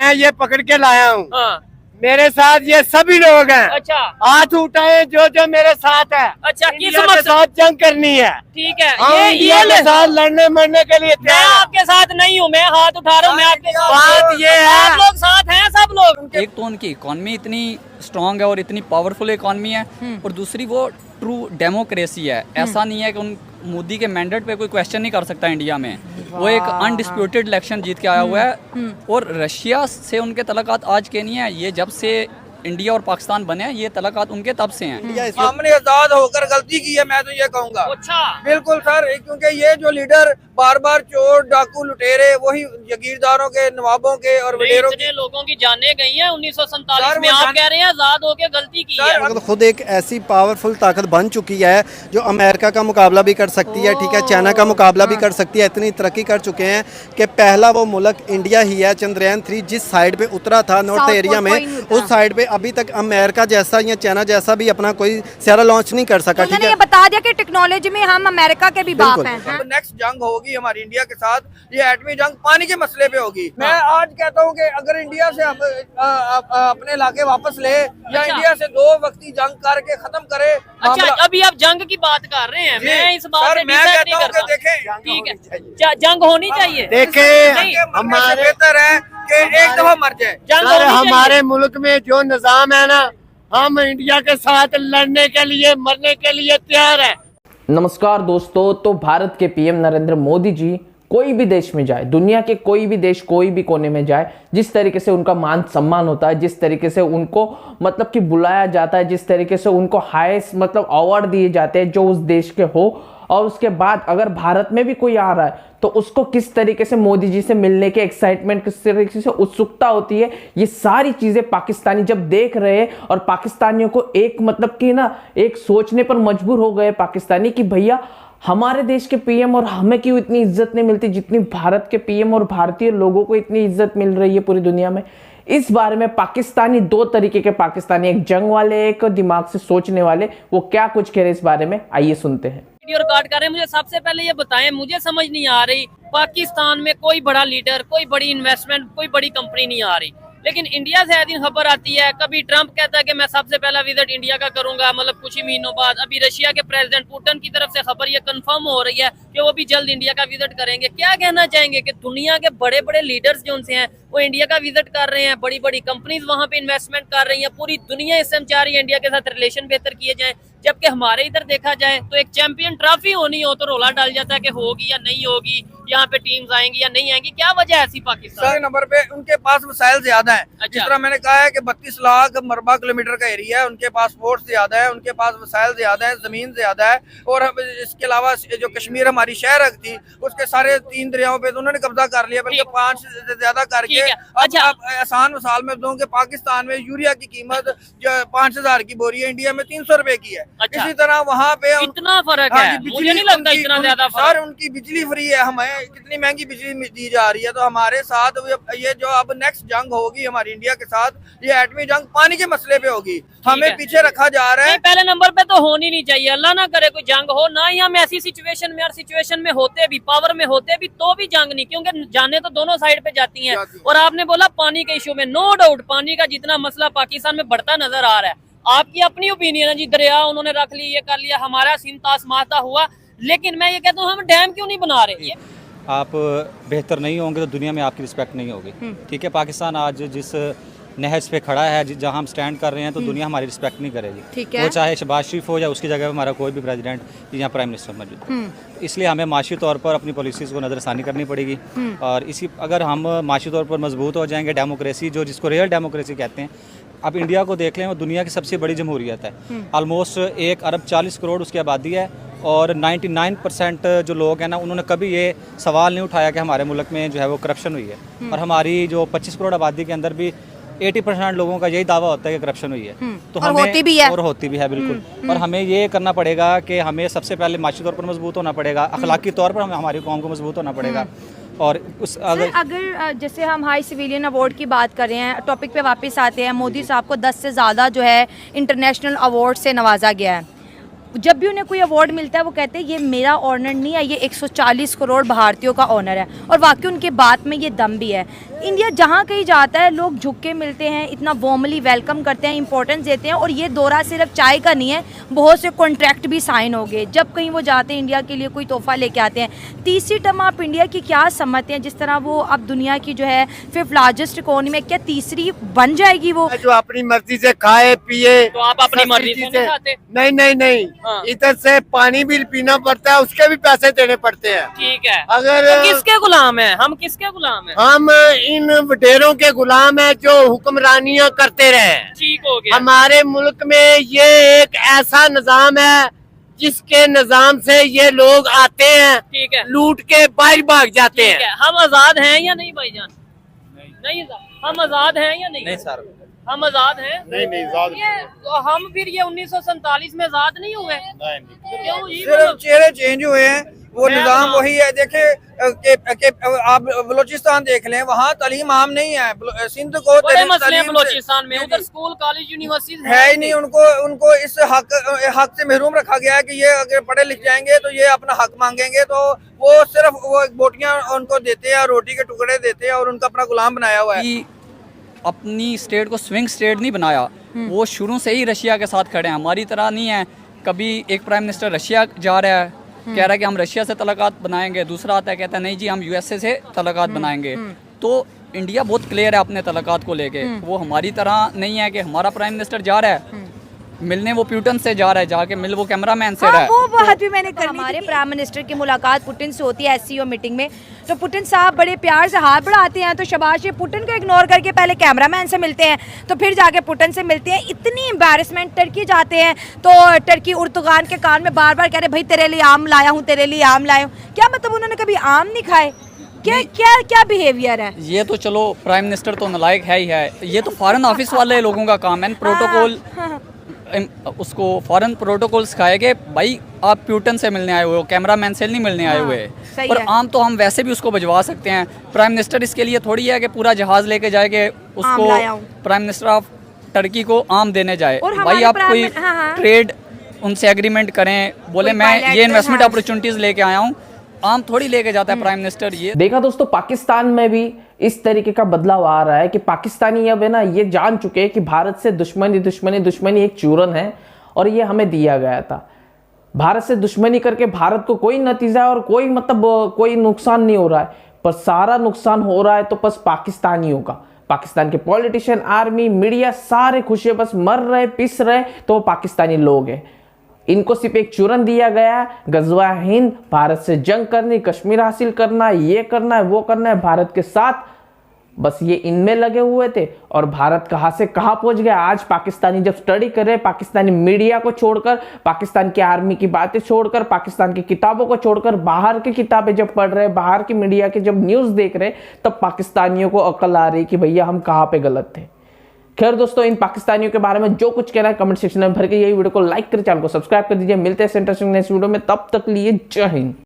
मैं ये पकड़ के लाया हूँ। हाँ। मेरे साथ ये सभी लोग हैं। अच्छा। हाथ उठाए जो मेरे साथ है। अच्छा, किस इंडिया के साथ जंग करनी है। ठीक है, हम इंडिया के साथ लड़ने मरने के लिए मैं आपके साथ नहीं हूँ, मैं हाथ उठा रहा हूँ, मैं आपके साथ। बात ये है, आप लोग साथ हैं, सब लोग। एक तो उनकी इकॉनमी इतनी स्ट्रांग है और इतनी पावरफुल इकॉनमी है, और दूसरी वो ट्रू डेमोक्रेसी है। ऐसा नहीं है कि उन मोदी के मैंडेट पे कोई क्वेश्चन नहीं कर सकता इंडिया में। वो एक अनडिस्प्यूटेड इलेक्शन जीत के आया हुआ है, और रशिया से उनके तल्लुकात आज के नहीं है, ये जब से इंडिया और पाकिस्तान बने हैं ये तल्लुकात उनके तब से हैं। हमने आजाद होकर गलती की है, मैं तो ये कहूँगा। अच्छा। बिल्कुल सर, क्योंकि ये जो लीडर बार बार चोर डाकू लुटेरे वही जगीरदारों के, नवाबों के और वडेरों इतने लोगों की जानें गई हैं 1947 में, आप कह रहे हैं आजाद होके गलती की है। तो खुद एक ऐसी पावरफुल ताकत बन चुकी है जो अमेरिका का मुकाबला भी कर सकती है, ठीक है, चाइना का मुकाबला भी कर सकती है। इतनी तरक्की कर चुके हैं कि पहला वो मुल्क इंडिया ही है चंद्रयान 3 जिस साइड पे उतरा था नॉर्थ एरिया में, उस साइड पे अभी तक अमेरिका जैसा या चाइना जैसा भी अपना कोई सारा लॉन्च नहीं कर सका। ठीक है, ये बता दिया कि टेक्नोलॉजी में हम अमेरिका के भी बाप हैं। नेक्स्ट जंग होगी हमारी इंडिया के साथ, ये एटमी जंग पानी के मसले पे होगी। मैं आज कहता हूँ कि अगर इंडिया से अपने इलाके वापस ले या इंडिया से 2 वक्ती जंग करके खत्म करे। अच्छा, अभी आप जंग की बात कर रहे हैं, मैं इस बात से डिसाइड नहीं करता। ठीक है, जंग होनी चाहिए। देखें, हमारे बेहतर है कि एक दफा मर जाए। सर, हमारे मुल्क में जो निजाम है ना, हम इंडिया के साथ लड़ने के लिए मरने के लिए तैयार है। नमस्कार दोस्तों, तो भारत के पीएम नरेंद्र मोदी जी कोई भी देश में जाए, दुनिया के कोई भी देश, कोई भी कोने में जाए, जिस तरीके से उनका मान सम्मान होता है, जिस तरीके से उनको मतलब कि बुलाया जाता है, जिस तरीके से उनको हाईएस्ट मतलब अवार्ड दिए जाते हैं जो उस देश के हो, और उसके बाद अगर भारत में भी कोई आ रहा है तो उसको किस तरीके से मोदी जी से मिलने के एक्साइटमेंट, किस तरीके से उत्सुकता होती है, ये सारी चीजें पाकिस्तानी जब देख रहे हैं, और पाकिस्तानियों को एक मतलब कि ना एक सोचने पर मजबूर हो गए पाकिस्तानी कि भैया हमारे देश के पीएम और हमें क्यों इतनी इज्जत नहीं मिलती जितनी भारत के पीएम और भारतीय लोगों को इतनी इज्जत मिल रही है पूरी दुनिया में। इस बारे में पाकिस्तानी, 2 तरीके के पाकिस्तानी, एक जंग वाले, एक दिमाग से सोचने वाले, वो क्या कुछ कह रहे इस बारे में, आइए सुनते हैं। वीडियो रिकॉर्ड कर रहे हैं, मुझे सबसे पहले ये बताएं, मुझे समझ नहीं आ रही पाकिस्तान में कोई बड़ा लीडर, कोई बड़ी इन्वेस्टमेंट, कोई बड़ी कंपनी नहीं आ रही, लेकिन इंडिया से आए दिन खबर आती है। कभी ट्रंप कहता है कि मैं सबसे पहला विजिट इंडिया का करूंगा, मतलब कुछ ही महीनों बाद। अभी रशिया के प्रेसिडेंट पुतिन की तरफ से खबर ये कंफर्म हो रही है कि वो भी जल्द इंडिया का विजिट करेंगे। क्या कहना चाहेंगे कि दुनिया के बड़े बड़े लीडर्स जो उनसे हैं वो इंडिया का विजिट कर रहे हैं, बड़ी बड़ी कंपनीज वहां पे इन्वेस्टमेंट कर रही है, पूरी दुनिया इससे चाह रही है इंडिया के साथ रिलेशन बेहतर किए जाए, जबकि हमारे इधर देखा जाए तो एक चैंपियन ट्रॉफी होनी हो तो रोला डाल जाता है कि होगी या नहीं होगी, यहाँ पे टीम्स आएंगी या नहीं आएंगी। क्या वजह है ऐसी पाकिस्तान? सर, नंबर पे उनके पास वसाइल ज्यादा है। अच्छा। जिस तरह मैंने कहा है कि 32 लाख मरबा किलोमीटर का एरिया है, उनके पास पोर्ट ज्यादा है, उनके पास वसाइल ज्यादा है, जमीन ज्यादा है, और इसके अलावा जो कश्मीर हमारी शहर थी उसके सारे 3 दरियाओं पे तो उन्होंने कब्जा कर लिया, बल्कि 5 से ज्यादा करके। अच्छा, आसान मिसाल में दूं कि पाकिस्तान में यूरिया की कीमत जो 5000 की बोरी है, इंडिया में 300 रुपए की है। अच्छा। इसी तरह वहाँ पे इतना फर्क है, मुझे नहीं लगता इतना ज्यादा फर्क। सर, उनकी बिजली फ्री है, हमें कितनी महंगी बिजली दी जा रही है। तो हमारे साथ ये जो अब नेक्स्ट जंग होगी हमारी इंडिया के साथ, ये एटमी जंग पानी के मसले पे होगी। हमें पीछे रखा जा रहा है। पहले नंबर पे तो होनी नहीं चाहिए, अल्लाह ना करे कोई जंग हो, ना ही हम ऐसी सिचुएशन में, हर सिचुएशन में होते भी, पावर में होते भी तो भी जंग नहीं, क्योंकि जाने तो दोनों साइड पे जाती हैं। और आपने बोला पानी के इशू में, नो डाउट पानी का जितना मसला पाकिस्तान में बढ़ता नजर आ रहा है, आपकी अपनी ओपिनियन है जी, दरिया उन्होंने रख ली, ये कर लिया, हमारा सिंध तासमाता हुआ, लेकिन मैं ये कहता हूँ हम डैम क्यों नहीं बना रहे? आप बेहतर नहीं होंगे तो दुनिया में आपकी रिस्पेक्ट नहीं होगी। ठीक है, पाकिस्तान आज जिस नहज पे खड़ा है, जहां हम स्टैंड कर रहे हैं, तो दुनिया हमारी रिस्पेक्ट नहीं करेगी। ठीक है। वो चाहे शहबाज शरीफ हो या उसकी जगह हमारा कोई भी प्रेसिडेंट या प्राइम मिनिस्टर मौजूद। इसलिए हमें माशी तौर पर अपनी पॉलिसीज़ को नज़रसानी करनी पड़ेगी, और इसी अगर हम माशी तौर पर मजबूत हो जाएंगे, डेमोक्रेसी जो जिसको रियल डेमोक्रेसी कहते हैं, अब इंडिया को देख लें, वो दुनिया की सबसे बड़ी जमहूरियत है। ऑलमोस्ट 1 अरब 40 करोड़ उसकी आबादी है, और 99% जो लोग हैं ना, उन्होंने कभी ये सवाल नहीं उठाया कि हमारे मुल्क में जो है वो करप्शन हुई है। और हमारी जो 25 करोड़ आबादी के अंदर भी 80% लोगों का यही दावा होता है कि करप्शन हुई है। तो हमें होती भी है, और होती भी है बिल्कुल। और हमें ये करना पड़ेगा कि हमें सबसे पहले माशी तौर पर मजबूत होना पड़ेगा, अखलाकी तौर पर हमें हमारी कौम को मजबूत होना पड़ेगा। और उस अगर जैसे हम हाई सिविलियन अवार्ड की बात कर रहे हैं, टॉपिक पे वापस आते हैं, मोदी साहब को 10 से ज़्यादा जो है इंटरनेशनल अवार्ड से नवाजा गया है, जब भी उन्हें कोई अवार्ड मिलता है वो कहते हैं ये मेरा ऑनर नहीं है, ये 140 करोड़ भारतीयों का ऑनर है। और वाकई उनके बात में ये दम भी है। इंडिया जहाँ कहीं जाता है लोग झुक के मिलते हैं, इतना वार्मली वेलकम करते हैं, इंपॉर्टेंस देते हैं। और ये दौरा सिर्फ चाय का नहीं है, बहुत से कॉन्ट्रैक्ट भी साइन हो गए। जब कहीं वो जाते हैं इंडिया के लिए कोई तोहफा लेके आते हैं। तीसरी टर्म आप इंडिया की क्या समझते हैं, जिस तरह वो अब दुनिया की जो है 5th लार्जेस्ट इकोनॉमी में, क्या तीसरी बन जाएगी वो? जो अपनी मर्जी से खाए पिए, तो आप अपनी मर्जी से नहीं खाते? नहीं नहीं नहीं, हाँ। इधर से पानी भी पीना पड़ता है, उसके भी पैसे देने पड़ते हैं। ठीक है, अगर तो किसके गुलाम है हम? किसके गुलाम है हम? इन वडेरों के गुलाम है जो हुक्मरानियां करते रहे। ठीक हो गया। हमारे मुल्क में ये एक ऐसा निजाम है जिसके निजाम से ये लोग आते हैं, ठीक है, लूट के बाहर भाग जाते ठीक हैं। है। हम आजाद हैं या नहीं भाईजान? नहीं, हम आजाद हैं या नहीं? नहीं सर, हम आजाद हैं? नहीं आजाद ये तो हम फिर ये 1947 में आजाद नहीं हुए? क्यों? ये सिर्फ चेहरे चेंज हुए हैं, वो निजाम वही है। देखे आप बलोचिस्तान देख लें, वहाँ तालीम आम नहीं है। सिंध को बड़े मसले हैं तालीम से- बलोचिस्तान में, उधर स्कूल कॉलेज यूनिवर्सिटीज है ही नहीं। उनको इस हक से महरूम रखा गया है कि ये अगर पढ़े लिख जाएंगे तो ये अपना हक मांगेंगे, तो वो सिर्फ वो बोटियां उनको देते हैं, रोटी के टुकड़े देते हैं और उनका अपना गुलाम बनाया हुआ है। कि अपनी स्टेट को स्विंग स्टेट नहीं बनाया, वो शुरू से ही रशिया के साथ खड़े हैं। हमारी तरह नहीं है, कभी एक प्राइम मिनिस्टर रशिया जा रहा है, कह रहा है कि हम रशिया से तलकात बनाएंगे, दूसरा आता है कहता है नहीं जी हम यूएसए से तलकात बनाएंगे। तो इंडिया बहुत क्लियर है अपने तलकात को लेके। वो हमारी तरह नहीं है कि हमारा प्राइम मिनिस्टर जा रहा है मिलने, वो प्यूटन से जा रहा है, जाके मिल वो कैमरामैन से रहा है। वो बात भी मैंने करनी। हमारे प्राइम मिनिस्टर की मुलाकात पुतिन से होती है एससीओ मीटिंग में, तो पुतिन साहब बड़े प्यार से हाथ बढ़ाते हैं, तो शाबाश, ये पुतिन को इग्नोर करके पहले कैमरामैन से मिलते हैं, तो फिर जाके पुतिन से मिलते हैं। इतनी एम्बैरेसमेंट। टर्की जाते हैं तो टर्की उर्दुगान के कान में बार बार कह रहे भाई तेरे लिए आम लाया हूँ, तेरे लिए आम लाया हूँ। क्या मतलब उन्होंने कभी आम नहीं खाए? क्या क्या क्या बिहेवियर है ये? तो चलो प्राइम मिनिस्टर तो नालायक है ही है, ये तो फॉरेन ऑफिस वाले लोगों का काम है। प्रोटोकॉल उसको फॉरेन प्रोटोकॉल सिखाएंगे, भाई आप प्यूटन से मिलने आए हुए हो, कैमरामैन से नहीं मिलने आए हुए। सही पर है। आम तो हम वैसे भी उसको भिजवा सकते हैं। प्राइम मिनिस्टर इसके लिए थोड़ी है कि पूरा जहाज लेके जाएंगे उसको, लाया हूँ। प्राइम मिनिस्टर ऑफ टर्की को आम देने जाए। और भाई हमारे आप प्राइम कोई मिन- हाँ। ट्रेड उनसे एग्रीमेंट करें, बोले कोई मैं bilateral, ये इन्वेस्टमेंट हाँ। अपॉर्चुनिटीज लेके आया हूँ, आम थोड़ी लेके जाता है प्राइम मिनिस्टर। ये देखा दोस्तों, पाकिस्तान में भी इस तरीके का बदलाव आ रहा है कि पाकिस्तानी अब है ना ये जान चुके हैं कि भारत से दुश्मनी दुश्मनी दुश्मनी एक चूरन है और ये हमें दिया गया था। भारत से दुश्मनी करके भारत को कोई नतीजा और कोई मतलब कोई नुकसान नहीं हो रहा है, पर सारा नुकसान हो रहा है तो बस पाकिस्तानियों का। पाकिस्तान के पॉलिटिशियन, आर्मी, मीडिया सारे खुश है, बस मर रहे पिस रहे तो वो पाकिस्तानी लोग हैं। इनको सिर्फ एक चूरन दिया गया है, गजवा हिंद, भारत से जंग करनी, कश्मीर हासिल करना, ये करना है वो करना है भारत के साथ, बस ये इनमें लगे हुए थे। और भारत कहां से कहां पहुंच गया। आज पाकिस्तानी जब स्टडी कर रहे, पाकिस्तानी मीडिया को छोड़कर, पाकिस्तान की आर्मी की बातें छोड़कर, पाकिस्तान की किताबों को छोड़कर, बाहर की किताबें जब पढ़ रहे, बाहर की मीडिया के जब न्यूज देख रहे, तब पाकिस्तानियों को अकल आ रही कि भैया हम कहां पे गलत थे। खैर दोस्तों, इन पाकिस्तानियों के बारे में जो कुछ कहना है कमेंट सेक्शन में भर के यही वीडियो को लाइक कर, चैनल को सब्सक्राइब कर दीजिए। मिलते हैं इंटरेस्टिंग नेक्स्ट वीडियो में, तब तक लिए जय हिंद।